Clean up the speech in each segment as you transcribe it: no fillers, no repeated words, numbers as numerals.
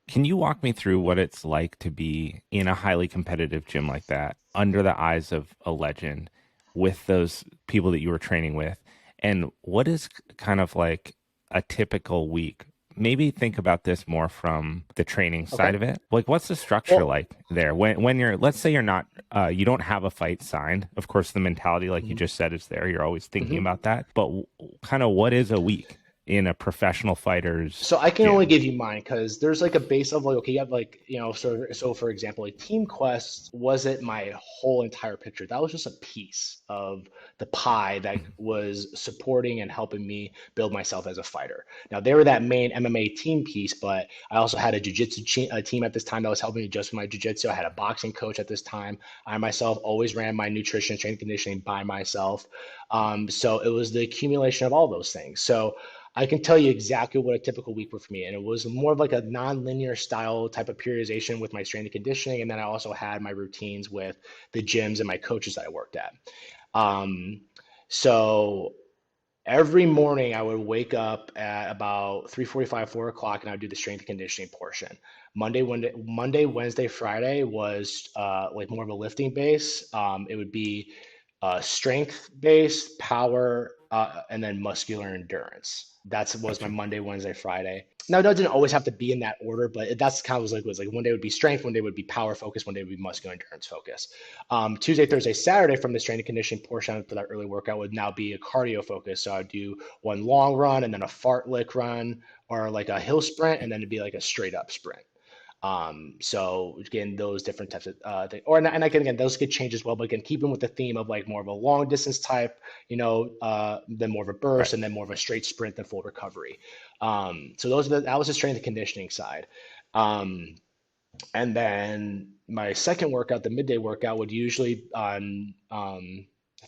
Can you walk me through what it's like to be in a highly competitive gym like that, under the eyes of a legend, with those people that you were training with? And what is kind of like a typical week? Maybe think about this more from the training side Okay. of it. Like, what's the structure Well, like there when you're, let's say you're not, you don't have a fight signed. Of course, the mentality, like you mhm, just said, is there. You're always thinking mhm. about that. But kind of what is a week in a professional fighter's So I can only gym? give you mine because there's like a base of like, okay, you have like, so for example, like Team Quest wasn't my whole entire picture. That was just a piece of the pie that was supporting and helping me build myself as a fighter. Now they were that main MMA team piece, but I also had a team at this time that was helping me just with my jiu-jitsu. I had a boxing coach at this time. I myself always ran my nutrition, strength and conditioning by myself. So it was the accumulation of all those things. So I can tell you exactly what a typical week was for me. And it was more of like a non-linear style type of periodization with my strength and conditioning. And then I also had my routines with the gyms and my coaches that I worked at. Um, so every morning I would wake up at about 3:45, 4 o'clock, and I would do the strength and conditioning portion. Monday, Wednesday, Friday was like more of a lifting base. It would be strength based, power, and then muscular endurance. That was my Gotcha. Monday, Wednesday, Friday. Now, that didn't always have to be in that order, but that's kind of was like one day would be strength, one day would be power focus, one day would be muscular endurance focus. Tuesday, Thursday, Saturday from the strength and conditioning portion for that early workout would now be a cardio focus. So I'd do one long run and then a fartlek run or like a hill sprint, and then it'd be like a straight up sprint. So again, those different types of things, and I can again those could change as well, but again, keeping with the theme of like more of a long distance type, then more of a burst, Right. and then more of a straight sprint than full recovery. So that was the strength and conditioning side. Um, and then my second workout, the midday workout, would usually on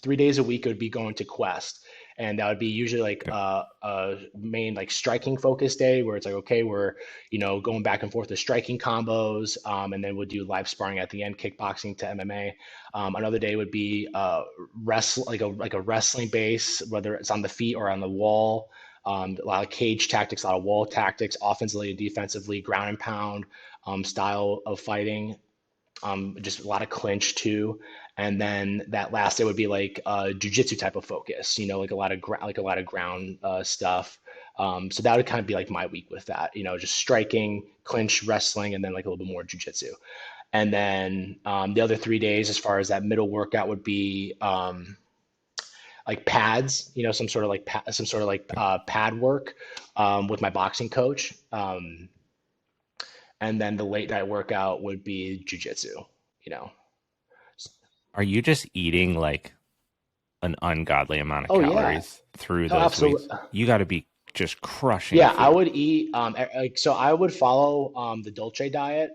3 days a week, it would be going to Quest. And that would be usually like Yep. a main like striking focus day where it's like, okay, we're, going back and forth with striking combos. And then we'll do live sparring at the end, kickboxing to MMA. Another day would be like a wrestling base, whether it's on the feet or on the wall. A lot of cage tactics, a lot of wall tactics, offensively and defensively, ground and pound style of fighting. Just a lot of clinch too, and then that last day would be like jujitsu type of focus. Like a lot of ground stuff. So that would kind of be like my week with that. Just striking, clinch, wrestling, and then like a little bit more jujitsu. And then the other 3 days, as far as that middle workout, would be like pads. Some sort of like pad work with my boxing coach. And then the late night workout would be jujitsu, you know. Are you just eating like an ungodly amount of Oh yeah. calories through Oh, those weeks? absolutely. You got to be just crushing Yeah, I food. would eat like so I would follow the Dolce diet